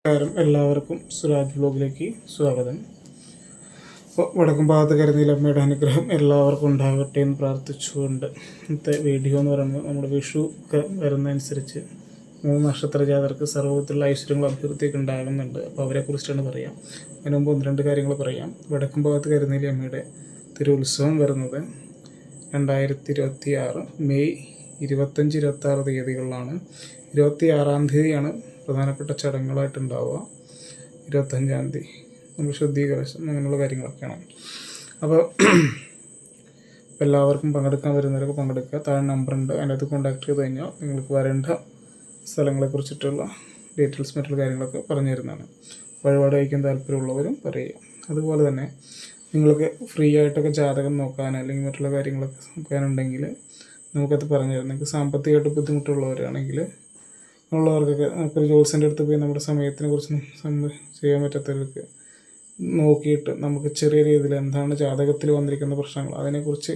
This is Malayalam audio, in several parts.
എല്ലാവർക്കും സുരാജ് വ്ലോഗിലേക്ക് സ്വാഗതം. അപ്പോൾ വടക്കും ഭാഗത്ത് കരുനീലമ്മയുടെ അനുഗ്രഹം എല്ലാവർക്കും ഉണ്ടാകട്ടെ എന്ന് പ്രാർത്ഥിച്ചുകൊണ്ട് ഇന്നത്തെ വീഡിയോ എന്ന് പറയുന്നത് നമ്മുടെ വിഷു ഒക്കെ വരുന്നതനുസരിച്ച് 3 നക്ഷത്ര ജാതർക്ക് സർവ്വത്തിലുള്ള ഐശ്വര്യങ്ങൾ അഭിവൃദ്ധിയൊക്കെ ഉണ്ടാകുന്നുണ്ട്. അപ്പോൾ അവരെക്കുറിച്ചാണ് പറയാം. അതിന് മുമ്പ് 1-2 കാര്യങ്ങൾ പറയാം. വടക്കും ഭാഗത്ത് കരുനീലമ്മയുടെ തിരുവുത്സവം വരുന്നത് 2026 മെയ് 25-26 തീയതികളിലാണ്. 26-ാം തീയതിയാണ് പ്രധാനപ്പെട്ട ചടങ്ങുകളായിട്ടുണ്ടാവുക. 25-ാം തീയതി നമ്മൾ ശുദ്ധീകരണം അങ്ങനെയുള്ള കാര്യങ്ങളൊക്കെയാണ്. അപ്പോൾ എല്ലാവർക്കും പങ്കെടുക്കാൻ വരുന്നവരൊക്കെ പങ്കെടുക്കുക. താഴെ നമ്പറുണ്ട്, അതിനകത്ത് കോൺടാക്ട് ചെയ്ത് കഴിഞ്ഞാൽ നിങ്ങൾക്ക് വരേണ്ട സ്ഥലങ്ങളെക്കുറിച്ചിട്ടുള്ള ഡീറ്റെയിൽസ് മറ്റുള്ള കാര്യങ്ങളൊക്കെ പറഞ്ഞു തരുന്നതാണ്. വഴിപാട് വയ്ക്കാൻ താല്പര്യമുള്ളവരും പറയുക. അതുപോലെ തന്നെ നിങ്ങൾക്ക് ഫ്രീ ആയിട്ടൊക്കെ ജാതകം നോക്കാൻ അല്ലെങ്കിൽ മറ്റുള്ള കാര്യങ്ങളൊക്കെ നോക്കാനുണ്ടെങ്കിൽ നമുക്കത് പറഞ്ഞു തരാം. നിങ്ങൾക്ക് സാമ്പത്തികമായിട്ട് ബുദ്ധിമുട്ടുള്ളവരാണെങ്കിൽ ഉള്ളവർക്കൊക്കെ നമുക്കൊരു ജോത്സ്യൻ്റെ അടുത്ത് പോയി നമ്മുടെ സമയത്തിനെ കുറിച്ച് ചെയ്യാൻ പറ്റാത്തവർക്ക് നോക്കിയിട്ട് നമുക്ക് ചെറിയ രീതിയിൽ എന്താണ് ജാതകത്തിൽ വന്നിരിക്കുന്ന പ്രശ്നങ്ങൾ, അതിനെക്കുറിച്ച്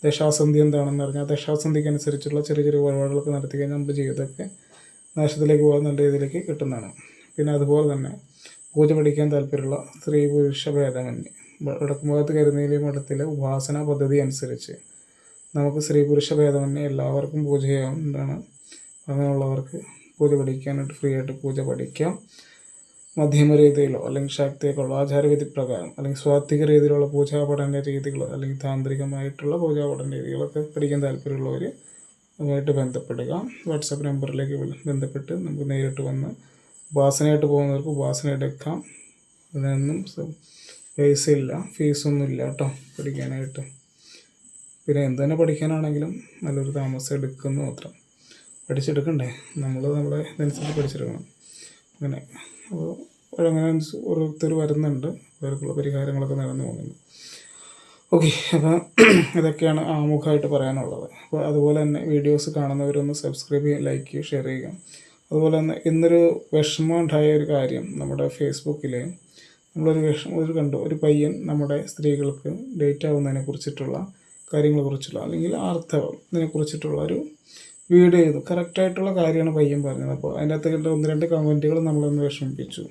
ദശാസന്ധി എന്താണെന്ന് പറഞ്ഞാൽ ദശാസന്ധിക്ക് അനുസരിച്ചുള്ള ചെറിയ ചെറിയ വഴിപാടുകളൊക്കെ നടത്തി കഴിഞ്ഞാൽ നമ്മുടെ ജീവിതമൊക്കെ നാശത്തിലേക്ക് പോകാൻ നല്ല രീതിയിലേക്ക് കിട്ടുന്നതാണ്. പിന്നെ അതുപോലെ തന്നെ പൂജ പഠിക്കാൻ താല്പര്യമുള്ള സ്ത്രീ പുരുഷ ഭേദമന്യേ വടക്കുംഭാഗത്ത് കരുനീലി മഠത്തിലെ ഉപാസന പദ്ധതി അനുസരിച്ച് നമുക്ക് സ്ത്രീ പുരുഷ ഭേദമന്യേ എല്ലാവർക്കും പൂജ ചെയ്യാവുന്നതാണ്. അങ്ങനെയുള്ളവർക്ക് പൂജ പഠിക്കാനായിട്ട് ഫ്രീ ആയിട്ട് പൂജ പഠിക്കാം. മധ്യമ രീതിയിലോ അല്ലെങ്കിൽ ശാക്തിയൊക്കെയുള്ള ആചാരവിധി പ്രകാരം അല്ലെങ്കിൽ സ്വാത്വിക രീതിയിലുള്ള പൂജാ പഠന രീതികൾ അല്ലെങ്കിൽ താന്ത്രികമായിട്ടുള്ള പൂജാ പഠന രീതികളൊക്കെ പഠിക്കാൻ താല്പര്യമുള്ളവർ അതുമായിട്ട് ബന്ധപ്പെടുക. വാട്സാപ്പ് നമ്പറിലേക്ക് ബന്ധപ്പെട്ട് നമുക്ക് നേരിട്ട് വന്ന് ഉപാസനയായിട്ട് പോകുന്നവർക്ക് ഉപാസന എടുക്കാം. അതിനൊന്നും പൈസ ഇല്ല, ഫീസൊന്നുമില്ല കേട്ടോ പഠിക്കാനായിട്ട്. പിന്നെ എന്ത് തന്നെ പഠിക്കാനാണെങ്കിലും നല്ലൊരു താമസം എടുക്കുന്നു മാത്രം. പഠിച്ചെടുക്കണ്ടേ, നമ്മുടെ ഇതനുസരിച്ച് പഠിച്ചെടുക്കണം. അങ്ങനെ അപ്പോൾ അങ്ങനെ ഓരോരുത്തർ വരുന്നുണ്ട്, അവർക്കുള്ള പരിഹാരങ്ങളൊക്കെ നടന്നു പോകുന്നുണ്ട്. ഓക്കെ, അപ്പോൾ ഇതൊക്കെയാണ് ആമുഖമായിട്ട് പറയാനുള്ളത്. അപ്പോൾ അതുപോലെ തന്നെ വീഡിയോസ് കാണുന്നവരൊന്ന് സബ്സ്ക്രൈബ് ചെയ്യുക, ലൈക്ക് ചെയ്യുക, ഷെയർ ചെയ്യുക. അതുപോലെ തന്നെ ഇന്നൊരു വിഷമം ഉണ്ടായ ഒരു കാര്യം, നമ്മുടെ ഫേസ്ബുക്കിൽ നമ്മളൊരു കണ്ടു, ഒരു പയ്യൻ നമ്മുടെ സ്ത്രീകൾക്ക് ഡേറ്റ് ആവുന്നതിനെ കുറിച്ചിട്ടുള്ള കാര്യങ്ങളെക്കുറിച്ചുള്ള അല്ലെങ്കിൽ ആർത്തവം ഇതിനെക്കുറിച്ചിട്ടുള്ള ഒരു വീഡിയോ ചെയ്തു. കറക്റ്റായിട്ടുള്ള കാര്യമാണ് പയ്യൻ പറഞ്ഞത്. അപ്പോൾ അതിൻ്റെ അകത്ത് കണ്ട 1-2 കമൻറ്റുകൾ നമ്മളൊന്ന് വിഷമിപ്പിച്ചു.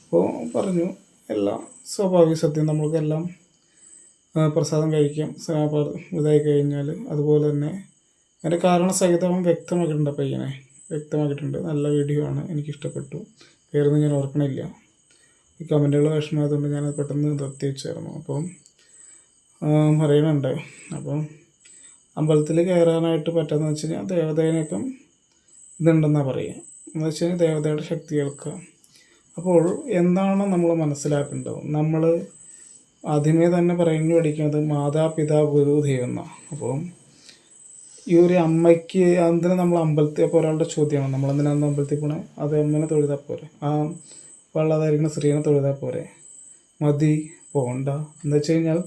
അപ്പോൾ പറഞ്ഞു എല്ലാം സ്വാഭാവിക സത്യം, നമ്മൾക്കെല്ലാം പ്രസാദം കഴിക്കാം ഇതായി കഴിഞ്ഞാൽ. അതുപോലെ തന്നെ അതിൻ്റെ കാരണസഹിതം വ്യക്തമാക്കിയിട്ടുണ്ട്, പയ്യനെ വ്യക്തമാക്കിയിട്ടുണ്ട്. നല്ല വീഡിയോ ആണ്, എനിക്കിഷ്ടപ്പെട്ടു. പേരൊന്നും ഞാൻ ഓർക്കണില്ല. ഈ കമൻറ്റുകൾ വിഷമമായതുകൊണ്ട് ഞാനത് പെട്ടെന്ന് നിർത്തി വെച്ചായിരുന്നു. അപ്പം പറയണുണ്ട്. അപ്പം അമ്പലത്തിൽ കയറാനായിട്ട് പറ്റുമെന്ന് വെച്ച് കഴിഞ്ഞാൽ ദേവതേനൊക്കെ ഇതുണ്ടെന്നാണ് പറയുക. എന്ന് വെച്ച് കഴിഞ്ഞാൽ ദേവതയുടെ ശക്തി കേൾക്കുക. അപ്പോൾ എന്താണ് നമ്മൾ മനസ്സിലാക്കേണ്ടത്? നമ്മൾ ആദ്യമേ തന്നെ പറഞ്ഞു പഠിക്കുന്നത് മാതാപിതാ ഗുരു ദൈവം എന്നാണ്. അപ്പം ഈ ഒരു അമ്മയ്ക്ക് എന്തിനാ നമ്മൾ അമ്പലത്തിൽ, അപ്പോൾ ഒരാളുടെ ചോദ്യമാണ് നമ്മളെന്തിനാണ് അമ്പലത്തിൽ പോണേ? അത് അമ്മേനെ തൊഴുതാൽ പോരെ, ആ വള്ളതായിരിക്കുന്ന സ്ത്രീനെ തൊഴുതാൽ പോരെ? മതി, പോകണ്ട. എന്ന് വെച്ച് കഴിഞ്ഞാൽ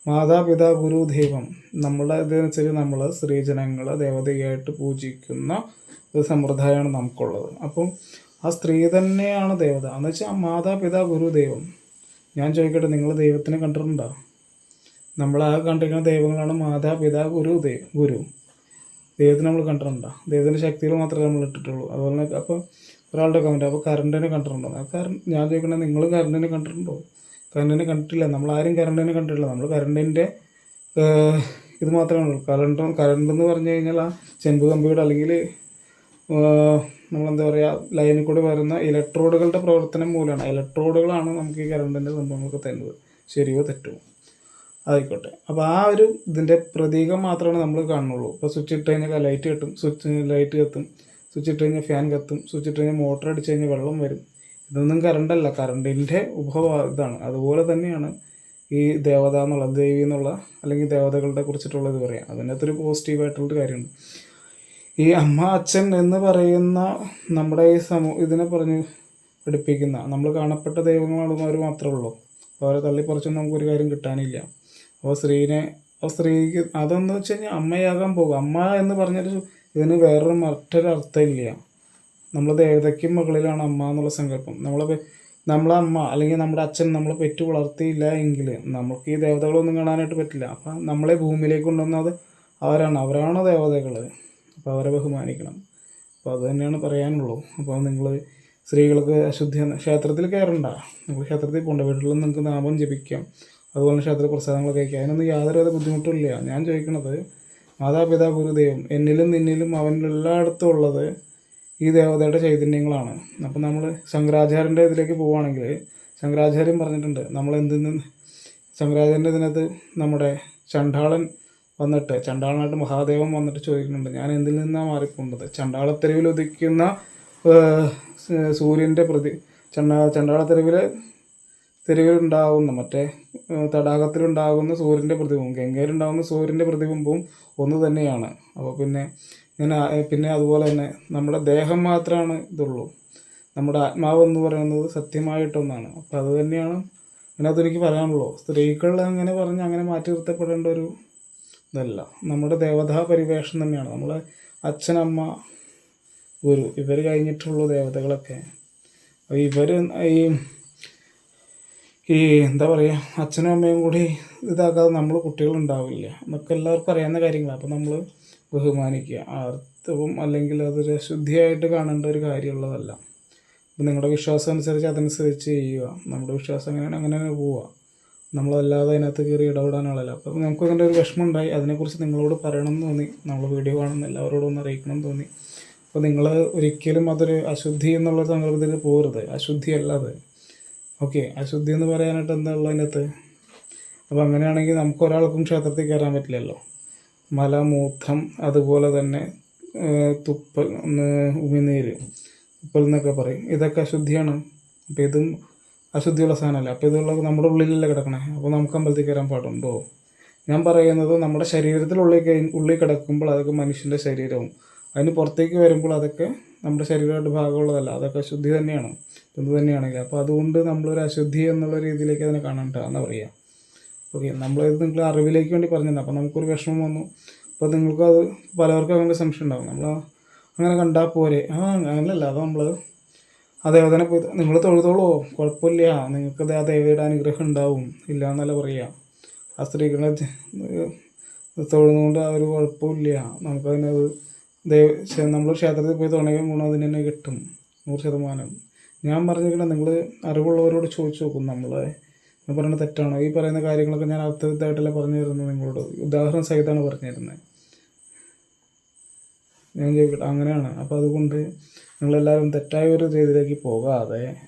മാതാപിതാ ഗുരു ദൈവം നമ്മളുടെ ഇതനുസരിച്ച് നമ്മൾ സ്ത്രീജനങ്ങളെ ദേവതയായിട്ട് പൂജിക്കുന്ന ഒരു സമ്പ്രദായമാണ് നമുക്കുള്ളത്. അപ്പം ആ സ്ത്രീ തന്നെയാണ് ദേവത. എന്ന് വെച്ചാൽ മാതാപിതാ ഗുരു ദൈവം. ഞാൻ ചോദിക്കട്ടെ, നിങ്ങൾ ദൈവത്തിനെ കണ്ടിട്ടുണ്ടോ? നമ്മളാകെ കണ്ടിരിക്കുന്ന ദൈവങ്ങളാണ് മാതാപിതാ ഗുരു ദൈവത്തിനെ നമ്മൾ കണ്ടിട്ടുണ്ടോ? ദൈവത്തിൻ്റെ ശക്തികൾ മാത്രമേ നമ്മൾ ഇട്ടിട്ടുള്ളൂ. അതുപോലെ തന്നെ അപ്പോൾ ഒരാളുടെ കമൻറ്റ്, അപ്പോൾ കറണ്ടിനെ കണ്ടിട്ടുണ്ടോ? ഞാൻ ചോദിക്കണേ, നിങ്ങൾ കറണ്ടിനെ കണ്ടിട്ടുണ്ടോ? കറണ്ടിനെ കണ്ടിട്ടില്ല. നമ്മളാരും കറണ്ടിനെ കണ്ടിട്ടില്ല. നമ്മൾ കറണ്ടിൻ്റെ ഇത് മാത്രമേ ഉള്ളൂ. കറണ്ടെന്ന് പറഞ്ഞു കഴിഞ്ഞാൽ ആ ചെമ്പ് കമ്പിയുടെ അല്ലെങ്കിൽ നമ്മളെന്താ പറയുക, ലൈനിൽ കൂടി വരുന്ന ഇലക്ട്രോഡുകളുടെ പ്രവർത്തനം മൂലമാണ്. ഇലക്ട്രോഡുകളാണ് നമുക്ക് ഈ കറണ്ടിൻ്റെ സംഭവങ്ങളൊക്കെ തരുന്നത്. ശരിയോ തെറ്റോ ആയിക്കോട്ടെ. അപ്പോൾ ആ ഒരു ഇതിൻ്റെ പ്രതീകം മാത്രമാണ് നമ്മൾ കാണുന്നുള്ളൂ. ഇപ്പോൾ സ്വിച്ച് ഇട്ട് കഴിഞ്ഞാൽ ലൈറ്റ് കത്തും, ലൈറ്റ് കത്തും, സ്വിച്ച് ഇട്ട് കഴിഞ്ഞാൽ ഫാൻ കത്തും, സ്വിച്ച് ഇട്ട് കഴിഞ്ഞാൽ മോട്ടർ അടിച്ച് കഴിഞ്ഞാൽ വെള്ളം വരും. ഇതൊന്നും കറണ്ടല്ല, കറണ്ടിൻ്റെ ഇതാണ്. അതുപോലെ തന്നെയാണ് ഈ ദേവത എന്നുള്ള, ദേവി എന്നുള്ള അല്ലെങ്കിൽ ദേവതകളുടെ കുറിച്ചിട്ടുള്ളത് പറയാം. അതിനകത്തൊരു പോസിറ്റീവായിട്ടുള്ളൊരു കാര്യമുണ്ട്. ഈ അമ്മ അച്ഛൻ എന്ന് പറയുന്ന നമ്മുടെ ഈ ഇതിനെ പറഞ്ഞ് പഠിപ്പിക്കുന്ന നമ്മൾ കാണപ്പെട്ട ദൈവങ്ങളാണെന്നവർ മാത്രമേ ഉള്ളൂ. അവരെ തള്ളിപ്പറിച്ചൊന്നും നമുക്കൊരു കാര്യം കിട്ടാനില്ല. അപ്പോൾ സ്ത്രീക്ക് അതെന്ന് വെച്ച് കഴിഞ്ഞാൽ അമ്മയാകാൻ പോകും. അമ്മ എന്ന് പറഞ്ഞൊരു ഇതിന് മറ്റൊരു അർത്ഥമില്ല. നമ്മൾ ദേവതയ്ക്കും മകളിലാണ് അമ്മ എന്നുള്ള സങ്കല്പം. നമ്മളെ അമ്മ അല്ലെങ്കിൽ നമ്മുടെ അച്ഛൻ നമ്മളെ പെറ്റു വളർത്തിയില്ല എങ്കിൽ നമുക്ക് ഈ ദേവതകളൊന്നും കാണാനായിട്ട് പറ്റില്ല. അപ്പം നമ്മളെ ഭൂമിയിലേക്ക് കൊണ്ടുവന്നത് അവരാണ് ദേവതകൾ. അപ്പോൾ അവരെ ബഹുമാനിക്കണം. അപ്പോൾ അത് തന്നെയാണ് പറയാനുള്ളൂ. അപ്പോൾ നിങ്ങൾ സ്ത്രീകൾക്ക് അശുദ്ധി ക്ഷേത്രത്തിൽ കയറണ്ട, നിങ്ങൾ ക്ഷേത്രത്തിൽ പോകണ്ട, വീട്ടിൽ നിങ്ങൾക്ക് നാമം ജപിക്കാം, അതുപോലെ ക്ഷേത്ര പ്രസാദങ്ങളൊക്കെ കഴിക്കാം. അതിനൊന്നും യാതൊരുവിധ ബുദ്ധിമുട്ടില്ല. ഞാൻ ചോദിക്കണത് മാതാപിതാ ഗുരുദൈവം എന്നിലും നിന്നിലും അവനിലും എല്ലായിടത്തും ഉള്ളത് ഈ ദേവതയുടെ ചൈതന്യങ്ങളാണ്. അപ്പം നമ്മൾ ശങ്കരാചാര്യൻ്റെ ഇതിലേക്ക് പോവുകയാണെങ്കിൽ ശങ്കരാചാര്യൻ പറഞ്ഞിട്ടുണ്ട് ശങ്കരാചാര്യൻ്റെ ഇതിനകത്ത് നമ്മുടെ ചണ്ടാളൻ വന്നിട്ട് ചണ്ടാളനായിട്ട് മഹാദേവൻ വന്നിട്ട് ചോദിക്കുന്നുണ്ട്, ഞാൻ എന്തിൽ നിന്നാണ് മാറിപ്പോകുന്നത്? ചണ്ടാളത്തെരുവിൽ ഉദിക്കുന്ന സൂര്യൻ്റെ തെരുവിലുണ്ടാകുന്ന മറ്റേ തടാകത്തിലുണ്ടാകുന്ന സൂര്യൻ്റെ പ്രതിബിംബം, ഗംഗയിലുണ്ടാകുന്ന സൂര്യൻ്റെ പ്രതിബിംബവും ഒന്ന് തന്നെയാണ്. അപ്പോൾ പിന്നെ അതുപോലെ തന്നെ നമ്മുടെ ദേഹം മാത്രമാണ് ഇതുള്ളൂ, നമ്മുടെ ആത്മാവ് എന്ന് പറയുന്നത് സത്യമായിട്ടൊന്നാണ്. അപ്പോൾ അത് തന്നെയാണ് അതിനകത്ത് എനിക്ക് പറയാനുള്ളൂ. സ്ത്രീകൾ അങ്ങനെ പറഞ്ഞ് അങ്ങനെ മാറ്റി നിർത്തപ്പെടേണ്ട ഒരു ഇതല്ല, നമ്മുടെ ദേവതാ പരിവേഷം തന്നെയാണ്. നമ്മളെ അച്ഛനമ്മ ഗുരു ഇവർ കഴിഞ്ഞിട്ടുള്ള ദേവതകളൊക്കെ. ഇവർ ഈ എന്താ പറയുക, അച്ഛനും അമ്മയും കൂടി ഇതാക്കാതെ നമ്മൾ കുട്ടികളുണ്ടാവില്ല എന്നൊക്കെ എല്ലാവർക്കും അറിയാവുന്ന കാര്യങ്ങളാണ്. അപ്പോൾ നമ്മൾ ബഹുമാനിക്കുക, ആർത്തവം അല്ലെങ്കിൽ അതൊരു അശുദ്ധിയായിട്ട് കാണേണ്ട ഒരു കാര്യമുള്ളതല്ല. അപ്പം നിങ്ങളുടെ വിശ്വാസം അനുസരിച്ച് അതനുസരിച്ച് ചെയ്യുക, നമ്മുടെ വിശ്വാസം അങ്ങനെ തന്നെ പോവുക, നമ്മളല്ലാതെ അതിനകത്ത് കയറി ഇടപെടാനുള്ളതല്ല. അപ്പം നമുക്ക് അതിൻ്റെ ഒരു വിഷമം ഉണ്ടായി, അതിനെക്കുറിച്ച് നിങ്ങളോട് പറയണം എന്ന് തോന്നി, നമ്മൾ വീഡിയോ കാണുന്ന എല്ലാവരോടും ഒന്ന് അറിയിക്കണം എന്ന് തോന്നി. അപ്പോൾ നിങ്ങൾ ഒരിക്കലും അതൊരു അശുദ്ധി എന്നുള്ളൊരു സങ്കല്പത്തിൽ പോകരുത്, അശുദ്ധിയല്ല അത്. ഓക്കെ, അശുദ്ധി എന്ന് പറയാനായിട്ട് എന്താ ഉള്ളത് അതിനകത്ത്? അപ്പോൾ അങ്ങനെയാണെങ്കിൽ നമുക്ക് ഒരാൾക്കും ക്ഷേത്രത്തിൽ കയറാൻ പറ്റില്ലല്ലോ. മലമൂത്രം, അതുപോലെ തന്നെ തുപ്പൽ, ഉമിനീര്, തുപ്പൽ എന്നൊക്കെ പറയും, ഇതൊക്കെ അശുദ്ധിയാണ്. അപ്പോൾ ഇതും അശുദ്ധിയുള്ള സാധനമല്ല. അപ്പോൾ ഇതുള്ള നമ്മുടെ ഉള്ളിലല്ലേ കിടക്കണേ, അപ്പോൾ നമുക്ക് അമ്പലത്തിൽ കയറാൻ പാടുണ്ടോ? ഞാൻ പറയുന്നത് നമ്മുടെ ഉള്ളിൽ കിടക്കുമ്പോൾ അതൊക്കെ മനുഷ്യൻ്റെ ശരീരവും, അതിന് പുറത്തേക്ക് വരുമ്പോൾ അതൊക്കെ നമ്മുടെ ശരീരമായിട്ട് ഭാഗമുള്ളതല്ല, അതൊക്കെ അശുദ്ധി തന്നെയാണ്, ഇത് തന്നെയാണെങ്കിൽ. അപ്പോൾ അതുകൊണ്ട് നമ്മളൊരു അശുദ്ധി എന്നുള്ള രീതിയിലേക്ക് അതിനെ കാണണ്ട എന്ന് പറയുക. ഓക്കെ, നമ്മളിത് നിങ്ങൾ അറിവിലേക്ക് വേണ്ടി പറഞ്ഞിരുന്നു. അപ്പോൾ നമുക്കൊരു വിഷമം വന്നു. അപ്പോൾ നിങ്ങൾക്കത് പലർക്കും അങ്ങനെ സംശയം ഉണ്ടാകും, നമ്മൾ അങ്ങനെ കണ്ടാൽ പോരെ. അങ്ങനെയല്ല, അത് നമ്മൾ ആ ദേവതനെ പോയി നിങ്ങൾ തൊഴുതോളൂ, കുഴപ്പമില്ല, നിങ്ങൾക്ക് ആ ദേവയുടെ അനുഗ്രഹം ഉണ്ടാവും, ഇല്ല എന്നല്ല പറയുക. ആ സ്ത്രീകളെ തൊഴുതുകൊണ്ട് ആ ഒരു കുഴപ്പമില്ല, നമുക്കതിനത് നമ്മൾ ക്ഷേത്രത്തിൽ പോയി തുടങ്ങിയ ഗുണം അതിന് തന്നെ കിട്ടും 100%. ഞാൻ പറഞ്ഞിരിക്കുന്നത് നിങ്ങൾ അറിവുള്ളവരോട് ചോദിച്ചു നോക്കും, ഞാൻ പറയുന്നത് തെറ്റാണോ, ഈ പറയുന്ന കാര്യങ്ങളൊക്കെ ഞാൻ അർത്ഥവത്തായിട്ടല്ല പറഞ്ഞു തരുന്നത്, നിങ്ങളോട് ഉദാഹരണം സഹിതമാണ് പറഞ്ഞു തരുന്നത്. ഞാൻ ചോദിക്കട്ടെ, അങ്ങനെയാണ്. അപ്പോൾ അതുകൊണ്ട് നിങ്ങളെല്ലാവരും തെറ്റായ ഒരു രീതിയിലേക്ക് പോകാതെ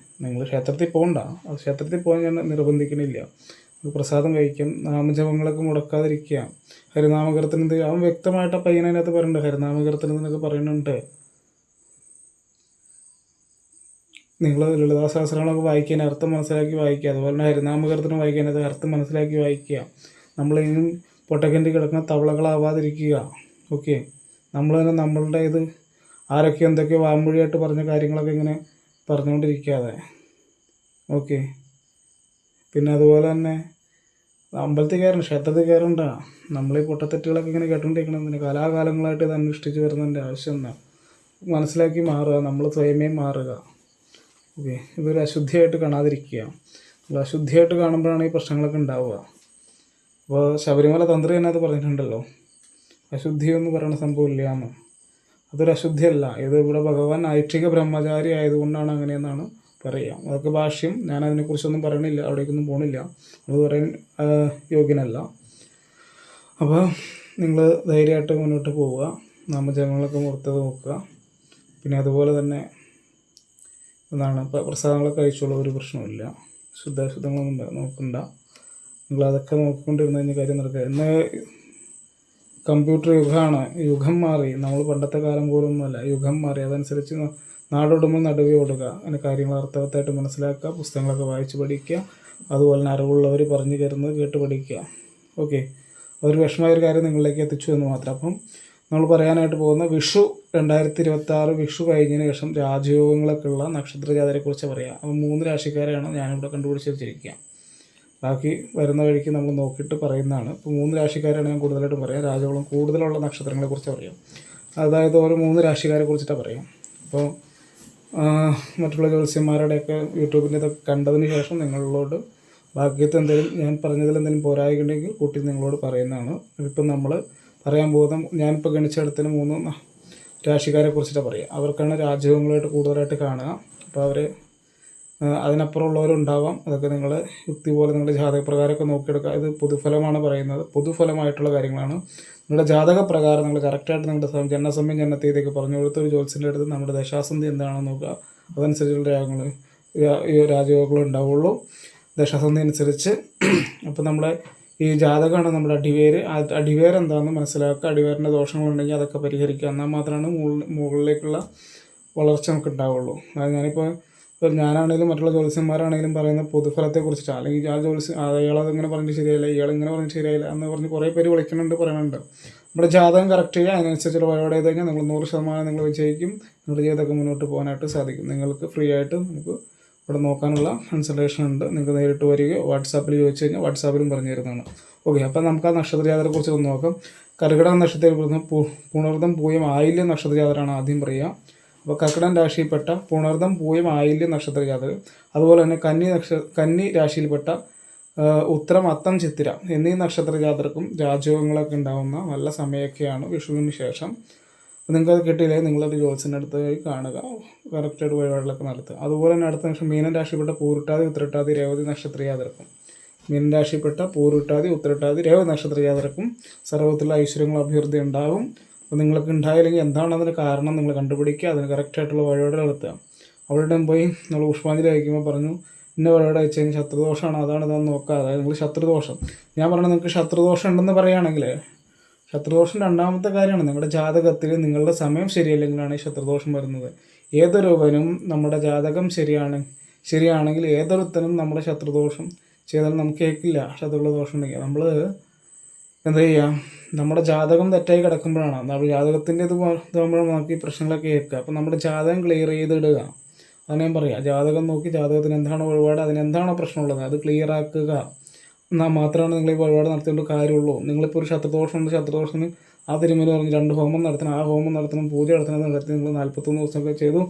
നിങ്ങൾ ക്ഷേത്രത്തിൽ പോകണ്ട, അത് ക്ഷേത്രത്തിൽ പോകാൻ ഞാൻ നിർബന്ധിക്കണില്ല. പ്രസാദം കഴിക്കാം, നാമജപങ്ങളൊക്കെ മുടക്കാതിരിക്കുക, ഹരിനാമകീർത്തനം അവൻ വ്യക്തമായിട്ട് ആ പയ്യനകത്ത് പറയുന്നുണ്ട്, ഹരിനാമകീർത്തനം എന്നൊക്കെ പറയുന്നുണ്ട്. നിങ്ങൾ ലളിതാ സഹസ്രങ്ങളൊക്കെ വായിക്കാൻ അർത്ഥം മനസ്സിലാക്കി വായിക്കുക, അതുപോലെ തന്നെ ഹരിനാമകീർത്തനം വായിക്കാൻ അത് അർത്ഥം മനസ്സിലാക്കി വായിക്കുക. നമ്മളിനും പൊട്ടക്കൻ്റെ കിടക്കുന്ന തവളകളാവാതിരിക്കുക. ഓക്കെ, നമ്മൾ തന്നെ നമ്മളുടെ ഇത് ആരൊക്കെ എന്തൊക്കെ വാമൊഴിയായിട്ട് പറഞ്ഞ കാര്യങ്ങളൊക്കെ ഇങ്ങനെ പറഞ്ഞുകൊണ്ടിരിക്കാതെ. ഓക്കെ, പിന്നെ അതുപോലെ തന്നെ അമ്പലത്തിൽ കയറണം, ക്ഷേത്രത്തിൽ കയറണ്ട. നമ്മൾ ഈ പൊട്ടത്തെറ്റുകളൊക്കെ ഇങ്ങനെ കേട്ടുകൊണ്ടിരിക്കണമെന്ന് കാലാകാലങ്ങളായിട്ട് ഇത് അന്വേഷിച്ച് വരുന്നതിൻ്റെ ആവശ്യം എന്നാ മനസ്സിലാക്കി മാറുക, നമ്മൾ സ്വയമേ മാറുക. ഓക്കെ, ഇതൊരു അശുദ്ധിയായിട്ട് കാണാതിരിക്കുക. അശുദ്ധിയായിട്ട് കാണുമ്പോഴാണ് ഈ പ്രശ്നങ്ങളൊക്കെ ഉണ്ടാവുക. അപ്പോൾ ശബരിമല തന്ത്രി തന്നെ അത് പറഞ്ഞിട്ടുണ്ടല്ലോ, അശുദ്ധി എന്ന് പറയുന്ന സംഭവമില്ല എന്ന്. അതൊരു അശുദ്ധിയല്ല, ഇത് ഇവിടെ ഭഗവാൻ ഐച്ഛിക ബ്രഹ്മചാരി ആയതുകൊണ്ടാണ് അങ്ങനെയെന്നാണ് പറയുക. അതൊക്കെ ഭാഷ്യം, ഞാൻ അതിനെക്കുറിച്ചൊന്നും പറയണില്ല, അവിടേക്കൊന്നും പോകണില്ല, അത് പറയാൻ യോഗ്യനല്ല. അപ്പോൾ നിങ്ങൾ ധൈര്യമായിട്ട് മുന്നോട്ട് പോവുക, നാമജപങ്ങളൊക്കെ മുറുത്തത് നോക്കുക. പിന്നെ അതുപോലെ തന്നെ പ്രസാദങ്ങളൊക്കെ കഴിച്ചോളൂ, ഒരു പ്രശ്നമില്ല, ശുദ്ധാശുദ്ധങ്ങളൊന്നും നോക്കണ്ട. നിങ്ങളതൊക്കെ നോക്കിക്കൊണ്ടിരുന്ന കഴിഞ്ഞ കാര്യം നടക്കുക. ഇന്ന് കമ്പ്യൂട്ടർ യുഗമാണ്, യുഗം മാറി, നമ്മൾ പണ്ടത്തെ കാലം പോലൊന്നുമല്ല, യുഗം മാറി. അതനുസരിച്ച് നാടോടുമ്പോൾ നടുവേ ഓടുക, അങ്ങനെ കാര്യങ്ങൾ അർത്ഥവത്തായിട്ട് മനസ്സിലാക്കുക, പുസ്തകങ്ങളൊക്കെ വായിച്ച് പഠിക്കുക, അതുപോലെ തന്നെ അറിവുള്ളവർ പറഞ്ഞു തരുന്നത് കേട്ട് പഠിക്കുക. ഓക്കെ, ഒരു വിഷമമായൊരു കാര്യം നിങ്ങളിലേക്ക് എത്തിച്ചു എന്ന് മാത്രം. അപ്പം നമ്മൾ പറയാനായിട്ട് പോകുന്ന വിഷു 2026 വിഷു കഴിഞ്ഞതിന് ശേഷം രാജയോഗങ്ങളൊക്കെ ഉള്ള നക്ഷത്രജാതരെക്കുറിച്ച് പറയാം. അപ്പം 3 രാശിക്കാരെയാണ് ഞാനിവിടെ കണ്ടുപിടിച്ച് വെച്ചിരിക്കുക. ബാക്കി വരുന്ന വഴിക്ക് നമ്മൾ നോക്കിയിട്ട് പറയുന്നതാണ്. ഇപ്പോൾ 3 രാശിക്കാരാണ് ഞാൻ കൂടുതലായിട്ട് പറയാം. രാജയോഗം കൂടുതലുള്ള നക്ഷത്രങ്ങളെക്കുറിച്ച് പറയാം, അതായത് ഓരോ 3 രാശിക്കാരെ കുറിച്ചിട്ടാണ് പറയാം. അപ്പോൾ മറ്റുള്ള ജ്യോത്സ്യന്മാരുടെയൊക്കെ യൂട്യൂബിൻ്റെ ഇതൊക്കെ കണ്ടതിന് ശേഷം നിങ്ങളോട് ബാക്കിയത്തെ എന്തെങ്കിലും ഞാൻ പറഞ്ഞതിൽ എന്തെങ്കിലും പോരായിട്ടുണ്ടെങ്കിൽ കൂട്ടി നിങ്ങളോട് പറയുന്നതാണ്. ഇപ്പം നമ്മൾ പറയാൻ പോകുന്ന ഞാനിപ്പോൾ ഗണിച്ചെടുത്തിന് 3 രാശിക്കാരെ കുറിച്ചിട്ടാണ് പറയുക. അവർക്കാണ് രാജയോഗങ്ങളായിട്ട് കൂടുതലായിട്ട് കാണുക. അപ്പോൾ അവർ അതിനപ്പുറമുള്ളവരുണ്ടാവാം. അതൊക്കെ നിങ്ങൾ യുക്തി പോലെ നിങ്ങളുടെ ജാതകപ്രകാരമൊക്കെ നോക്കിയെടുക്കുക. ഇത് പൊതുഫലമാണ് പറയുന്നത്, പൊതുഫലമായിട്ടുള്ള കാര്യങ്ങളാണ്. നിങ്ങളുടെ ജാതകപ്രകാരം നിങ്ങൾ കറക്റ്റായിട്ട് നിങ്ങളുടെ ജനനസമയം ജനനത്തീയതിയൊക്കെ പറഞ്ഞു കൊടുത്ത ഒരു ജ്യോത്സ്യൻ്റെ അടുത്ത് നമ്മുടെ ദശാസന്ധി എന്താണെന്ന് നോക്കുക. അതനുസരിച്ചുള്ള രാജയോഗങ്ങൾ ഉണ്ടാവുള്ളൂ ദശാസന്ധി അനുസരിച്ച്. അപ്പോൾ നമ്മളെ ഈ ജാതകമാണ് നമ്മുടെ അടിവേര്. അടിവേര് എന്താണെന്ന് മനസ്സിലാക്കുക. അടിവേരിൻ്റെ ദോഷങ്ങളുണ്ടെങ്കിൽ അതൊക്കെ പരിഹരിക്കുക. എന്നാൽ മാത്രമാണ് മുകളിലേക്കുള്ള വളർച്ച നമുക്ക് ഉണ്ടാവുള്ളൂ. അത് ഞാനിപ്പോൾ ഞാനാണെങ്കിലും മറ്റുള്ള ജ്യോത്സ്യന്മാരാണെങ്കിലും പറയുന്ന പൊതുഫലത്തെക്കുറിച്ചിട്ടാണ്. അല്ലെങ്കിൽ അയാളതിങ്ങനെ പറഞ്ഞിട്ട് ശരിയായില്ല, ഇയാളിങ്ങനെ പറഞ്ഞിട്ട് ശരിയായില്ല എന്ന് പറഞ്ഞ് കുറേ പേര് വിളിക്കുന്നുണ്ട്, പറയുന്നുണ്ട്. നമ്മുടെ ജാതകം കറക്റ്റ് ചെയ്യുക, അതിനനുസരിച്ചുള്ള വഴിപാട് ചെയ്ത് കഴിഞ്ഞാൽ നിങ്ങൾ 100% നിങ്ങൾ വിജയിക്കും. നിങ്ങളുടെ ജീവിതമൊക്കെ മുന്നോട്ട് പോകാനായിട്ട് സാധിക്കും. നിങ്ങൾക്ക് ഫ്രീ ആയിട്ട് നമുക്ക് ഇവിടെ നോക്കാനുള്ള കൺസൾട്ടേഷൻ ഉണ്ട്. നിങ്ങൾക്ക് നേരിട്ട് വരികയോ വാട്സാപ്പിൽ ചോദിച്ചു കഴിഞ്ഞാൽ വാട്സാപ്പിലും പറഞ്ഞു തരുന്നതാണ്. ഓക്കെ, അപ്പോൾ നമുക്ക് ആ നക്ഷത്രജാതകത്തെക്കുറിച്ച് ഒന്ന് നോക്കാം. കർക്കിടക നക്ഷത്രത്തിൽ പുണർദം പൂയം ആയില്യം നക്ഷത്രജാതകമാണ് ആദ്യം പറയുക. അപ്പോൾ കർക്കിടകം രാശിയിൽപ്പെട്ട പുണർദം പൂയം ആയില്യം നക്ഷത്രജാതകർ, അതുപോലെ തന്നെ കന്നി രാശിയിൽപ്പെട്ട ഉത്തരം അത്തം ചിത്തിര എന്നീ നക്ഷത്രജാതകർക്കും രാജയോഗങ്ങളൊക്കെ ഉണ്ടാകുന്ന നല്ല സമയമൊക്കെയാണ് വിഷുവിന് ശേഷം. നിങ്ങൾക്കത് കിട്ടിയില്ലെങ്കിൽ നിങ്ങളത് ജ്യോത്സ്യൻ്റെ അടുത്ത് പോയി കാണുക, കറക്റ്റായിട്ട് വഴിപാടുകളൊക്കെ നടത്തുക. അതുപോലെ തന്നെ അടുത്ത നിമിഷം മീനൻ രാശിയിൽപ്പെട്ട പൂരുട്ടാതി ഉത്രട്ടാതി രേവതി നക്ഷത്രജാതകർക്കും, മീനൻ രാശിയിൽപ്പെട്ട പൂരുട്ടാതി ഉത്രട്ടാതി രേവതി നക്ഷത്രജാതകർക്കും സർവ്വത്തിലുള്ള ഐശ്വര്യങ്ങൾ അഭിവൃദ്ധി ഉണ്ടാകും. അപ്പോൾ നിങ്ങൾക്ക് ഉണ്ടായില്ലെങ്കിൽ എന്താണ് അതിന് കാരണം നിങ്ങൾ കണ്ടുപിടിക്കുക, അതിന് കറക്റ്റായിട്ടുള്ള വഴിപാട് നടത്തുക. അവരുടെ പോയി നമ്മൾ പുഷ്പാഞ്ജലി അയക്കുമ്പോൾ പറഞ്ഞു ഇന്ന വഴിപാട് അയച്ചു കഴിഞ്ഞാൽ ശത്രുദോഷമാണ്, അതാണ് ഇതാണെന്ന് നോക്കാതെ നിങ്ങൾ ശത്രുദോഷം, ഞാൻ പറഞ്ഞത് നിങ്ങൾക്ക് ശത്രുദോഷം ഉണ്ടെന്ന് പറയുകയാണെങ്കിൽ ശത്രുദോഷം രണ്ടാമത്തെ കാര്യമാണ്. നിങ്ങളുടെ ജാതകത്തിൽ നിങ്ങളുടെ സമയം ശരിയല്ലെങ്കിലാണ് ഈ ശത്രുദോഷം വരുന്നത്. ഏതൊരുവനും നമ്മുടെ ജാതകം ശരിയാണെങ്കിൽ ഏതൊരുത്തനും നമ്മുടെ ശത്രുദോഷം ചെയ്താൽ നമുക്ക് കേൾക്കില്ല. ശത്രുള്ള ദോഷം ഉണ്ടെങ്കിൽ നമ്മൾ എന്താ ചെയ്യുക, നമ്മുടെ ജാതകം തെറ്റായി കിടക്കുമ്പോഴാണ് നമ്മുടെ ജാതകത്തിൻ്റെ ഇതാകുമ്പോഴാണ് നമുക്ക് ഈ പ്രശ്നങ്ങളൊക്കെ കേൾക്കുക. അപ്പോൾ നമ്മുടെ ജാതകം ക്ലിയർ ചെയ്തിടുക, അങ്ങനെ ഞാൻ പറയാം. ജാതകം നോക്കി ജാതകത്തിന് എന്താണോ വഴിപാട്, അതിനെന്താണോ പ്രശ്നമുള്ളത് അത് ക്ലിയർ ആക്കുക. എന്നാൽ മാത്രമാണ് നിങ്ങൾ ഈ വഴിപാട് നടത്തേണ്ട കാര്യമുള്ളൂ. നിങ്ങളിപ്പോൾ ഒരു ശത്രുദോഷമുണ്ട്, ശത്രുദോഷത്തിന് ആ തിരുമേനി പറഞ്ഞ് 2 ഹോമം നടത്തണം, ആ ഹോമം നടത്തണം, പൂജ നടത്തി നിങ്ങൾ 41 ദിവസമൊക്കെ ചെയ്തു,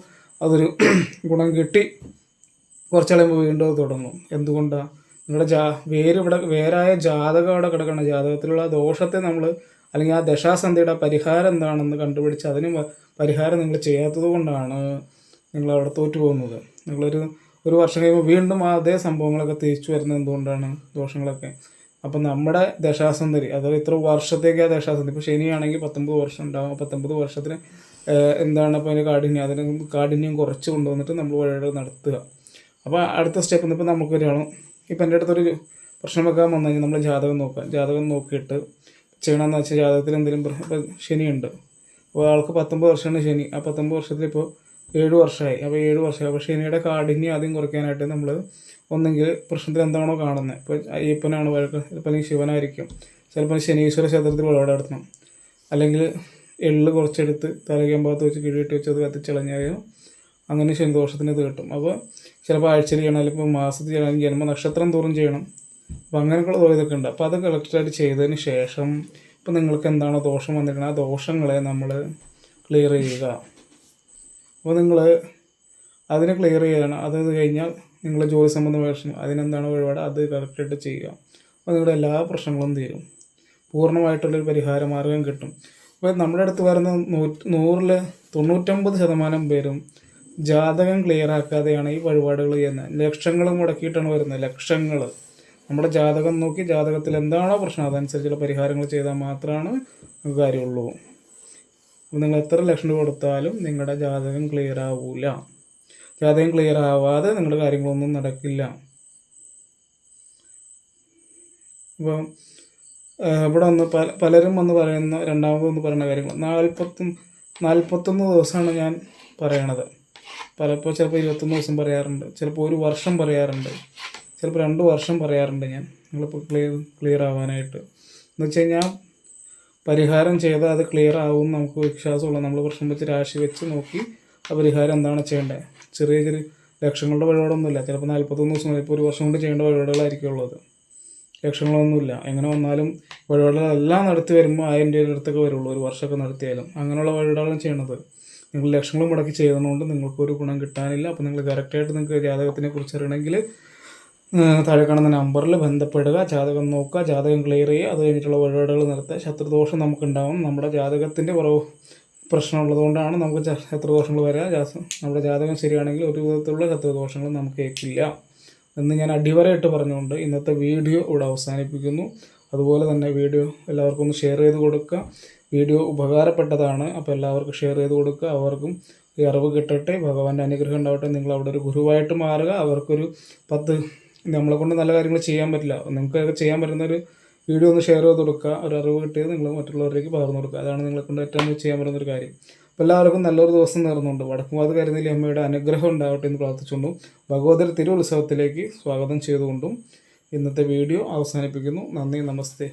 അതൊരു ഗുണം കിട്ടി. കുറച്ച് കഴിയുമ്പോൾ വീണ്ടും അത് തുടങ്ങും. എന്തുകൊണ്ടാണ്? നിങ്ങളുടെ വേരായ ജാതകം അവിടെ കിടക്കണം. ജാതകത്തിലുള്ള ദോഷത്തെ നമ്മൾ അല്ലെങ്കിൽ ആ ദശാസന്ധിയുടെ പരിഹാരം എന്താണെന്ന് കണ്ടുപിടിച്ച് അതിന് പരിഹാരം നിങ്ങൾ ചെയ്യാത്തത് കൊണ്ടാണ് നിങ്ങളവിടെ തോറ്റു പോകുന്നത്. ഒരു വർഷം കഴിയുമ്പോൾ വീണ്ടും അതേ സംഭവങ്ങളൊക്കെ തിരിച്ചു വരുന്നത് എന്തുകൊണ്ടാണ്? ദോഷങ്ങളൊക്കെ. അപ്പം നമ്മുടെ ദശാസന്ധി അതായത് ഇത്ര വർഷത്തേക്ക് ആ ദശാസന്ധി, ഇപ്പോൾ ശനിയാണെങ്കിൽ 19 വർഷം ഉണ്ടാകും. 19 വർഷത്തിന് എന്താണ് അപ്പോൾ അതിന് അതിന് കാഠിന്യം കുറച്ച് കൊണ്ടുവന്നിട്ട് നമ്മൾ വഴിപാട് നടത്തുക. അപ്പോൾ അടുത്ത സ്റ്റെപ്പ് ഇപ്പോൾ നമുക്കൊരാളും ഇപ്പം എൻ്റെ അടുത്തൊരു പ്രശ്നം വെക്കാൻ വന്നു കഴിഞ്ഞാൽ നമ്മൾ ജാതകം നോക്കാം. ജാതകം നോക്കിയിട്ട് ചെയ്യണമെന്ന് വെച്ചാൽ ജാതകത്തിൽ എന്തെങ്കിലും ഇപ്പം ശനിയുണ്ട്, അപ്പോൾ ആൾക്ക് 19 വർഷമാണ് ശനി. ആ 19 വർഷത്തിൽ ഇപ്പോൾ 7 വർഷമായി. അപ്പോൾ 7 വർഷമായി. അപ്പോൾ ശനിയുടെ കാഠിന്യം ആദ്യം കുറയ്ക്കാനായിട്ട് നമ്മൾ ഒന്നെങ്കിൽ പ്രശ്നത്തിൽ എന്താണോ കാണുന്നത്, ഇപ്പോൾ അയ്യപ്പനാണ് വഴക്ക്, ചിലപ്പോൾ ശിവനായിരിക്കും, ചിലപ്പോൾ ശനീശ്വര ക്ഷേത്രത്തിൽ വഴിപാട് നടത്തണം, അല്ലെങ്കിൽ എള്ള് കുറച്ചെടുത്ത് തലകമ്പാകത്ത് വെച്ച് കിഴിയിട്ട് വെച്ച് അത് കത്തിച്ചളഞ്ഞാൽ അങ്ങനെ ശനിദോഷത്തിന് ഇത് കിട്ടും. അപ്പോൾ ചിലപ്പോൾ ആഴ്ചയിൽ ചെയ്യണം, അല്ലെങ്കിൽ മാസത്തിൽ ചെയ്യണം, ജന്മ നക്ഷത്രം തോറും ചെയ്യണം. അപ്പോൾ അങ്ങനെയൊക്കെയുള്ള ഇതൊക്കെ ഉണ്ട്. അപ്പോൾ അത് കളക്റ്റായിട്ട് ചെയ്തതിന് ശേഷം ഇപ്പോൾ നിങ്ങൾക്ക് എന്താണോ ദോഷം വന്നിരിക്കുന്നത് ആ ദോഷങ്ങളെ നമ്മൾ ക്ലിയർ ചെയ്യുക. അപ്പോൾ നിങ്ങൾ അതിനെ ക്ലിയർ ചെയ്യണം. അത് കഴിഞ്ഞാൽ നിങ്ങൾ ജോലി സംബന്ധമായ പ്രശ്നം അതിനെന്താണോ വഴിപാട് അത് കറക്റ്റായിട്ട് ചെയ്യുക. അപ്പോൾ നിങ്ങളുടെ എല്ലാ പ്രശ്നങ്ങളും തീരും, പൂർണ്ണമായിട്ടുള്ളൊരു പരിഹാര മാർഗം കിട്ടും. അപ്പോൾ നമ്മുടെ അടുത്ത് വരുന്ന 100-ൽ 99% പേരും ജാതകം ക്ലിയർ ആക്കാതെയാണ് ഈ വഴിപാടുകൾ ചെയ്യുന്നത്. ലക്ഷങ്ങൾ മുടക്കിയിട്ടാണ് വരുന്നത്, ലക്ഷങ്ങൾ. നമ്മുടെ ജാതകം നോക്കി ജാതകത്തിൽ എന്താണോ പ്രശ്നം അതനുസരിച്ചുള്ള പരിഹാരങ്ങൾ ചെയ്താൽ മാത്രമാണ് കാര്യമുള്ളൂ. അപ്പോൾ നിങ്ങൾ എത്ര ലക്ഷം കൊടുത്താലും നിങ്ങളുടെ ജാതകം ക്ലിയർ ആവില്ല. ജാതകം ക്ലിയർ ആവാതെ നിങ്ങളുടെ കാര്യങ്ങളൊന്നും നടക്കില്ല. അപ്പോൾ ഇവിടെ പലരും വന്ന് പറയുന്ന രണ്ടാമതൊന്ന് പറയുന്ന കാര്യങ്ങൾ 41 ദിവസമാണ് ഞാൻ പറയണത്. ചിലപ്പോൾ 21 ദിവസം പറയാറുണ്ട്, ചിലപ്പോൾ 1 വർഷം പറയാറുണ്ട്, ചിലപ്പോൾ 2 വർഷം പറയാറുണ്ട്. നിങ്ങളിപ്പോൾ ക്ലിയർ ആവാനായിട്ട് എന്ന് വെച്ച് കഴിഞ്ഞാൽ പരിഹാരം ചെയ്താൽ അത് ക്ലിയർ ആവും നമുക്ക് വിശ്വാസമുള്ള. നമ്മൾ പ്രശ്നം വെച്ച് രാശി വെച്ച് നോക്കി ആ പരിഹാരം എന്താണ് ചെയ്യേണ്ടത്. ചെറിയ ലക്ഷങ്ങളുടെ വഴിപാടൊന്നുമില്ല. ചിലപ്പോൾ 41 ദിവസം, ഇപ്പോൾ 1 വർഷം കൊണ്ട് ചെയ്യേണ്ട വഴിപാടുകളായിരിക്കും ഉള്ളത്. ലക്ഷങ്ങളൊന്നുമില്ല. എങ്ങനെ വന്നാലും വഴിപാടുകളെല്ലാം നടത്തി വരുമ്പോൾ 1000 രൂപയുടെ അടുത്തൊക്കെ വരുള്ളൂ, 1 വർഷമൊക്കെ നടത്തിയാലും. അങ്ങനെയുള്ള വഴിപാടുകളാണ് ചെയ്യണത്. നിങ്ങൾ ലക്ഷങ്ങൾ മുടക്കി ചെയ്തതുകൊണ്ട് നിങ്ങൾക്കൊരു ഗുണം കിട്ടാനില്ല. അപ്പോൾ നിങ്ങൾ കറക്റ്റായിട്ട് നിങ്ങൾക്ക് ജാതകത്തിനെ കുറിച്ച് അറിയണമെങ്കിൽ താഴെ കാണുന്ന നമ്പറിൽ ബന്ധപ്പെടുക, ജാതകം നോക്കുക, ജാതകം ക്ലിയർ ചെയ്യുക, അത് കഴിഞ്ഞിട്ടുള്ള വഴിപാടുകൾ നടത്തുക. ശത്രുദോഷം നമുക്കുണ്ടാവും. നമ്മുടെ ജാതകത്തിൻ്റെ പ്രശ്നമുള്ളതുകൊണ്ടാണ് നമുക്ക് ശത്രുദോഷങ്ങൾ വരിക. നമ്മുടെ ജാതകം ശരിയാണെങ്കിൽ ഒരു വിധത്തിലുള്ള ശത്രുദോഷങ്ങൾ നമുക്ക് ഏൽക്കില്ല എന്ന് ഞാൻ അടിവരയിട്ട് പറഞ്ഞുകൊണ്ട് ഇന്നത്തെ വീഡിയോ ഇവിടെ അവസാനിപ്പിക്കുന്നു. അതുപോലെ തന്നെ വീഡിയോ എല്ലാവർക്കും ഒന്ന് ഷെയർ ചെയ്ത് കൊടുക്കുക. വീഡിയോ ഉപകാരപ്പെട്ടതാണ്, അപ്പോൾ എല്ലാവർക്കും ഷെയർ ചെയ്ത് കൊടുക്കുക. അവർക്കും ഈ അറിവ് കിട്ടട്ടെ, ഭഗവാന്റെ അനുഗ്രഹം ഉണ്ടാവട്ടെ. നിങ്ങൾ അവിടെ ഒരു ഗുരുവായിട്ട് മാറുക. അവർക്കൊരു 10 നമ്മളെ കൊണ്ട് നല്ല കാര്യങ്ങൾ ചെയ്യാൻ പറ്റില്ല, നിങ്ങൾക്ക് ചെയ്യാൻ പറ്റുന്നൊരു വീഡിയോ ഒന്ന് ഷെയർ ചെയ്ത് കൊടുക്കുക. ഒരു അറിവ് കിട്ടിയത് നിങ്ങൾ മറ്റുള്ളവരിലേക്ക് പകർന്നു കൊടുക്കുക. അതാണ് നിങ്ങളെ കൊണ്ട് ഏറ്റവും ചെയ്യാൻ പറ്റുന്നൊരു കാര്യം. അപ്പോൾ എല്ലാവർക്കും നല്ലൊരു ദിവസം നേർന്നുകൊണ്ട് വടക്കുംവാത് കരുന്നേലി അമ്മയുടെ അനുഗ്രഹം ഉണ്ടാവട്ടെ എന്ന് പ്രാർത്ഥിച്ചുകൊണ്ടും ഭഗവതിയുടെ തിരുവുത്സവത്തിലേക്ക് സ്വാഗതം ചെയ്തുകൊണ്ടും ഇന്നത്തെ വീഡിയോ അവസാനിപ്പിക്കുന്നു. നന്ദി, നമസ്തേ.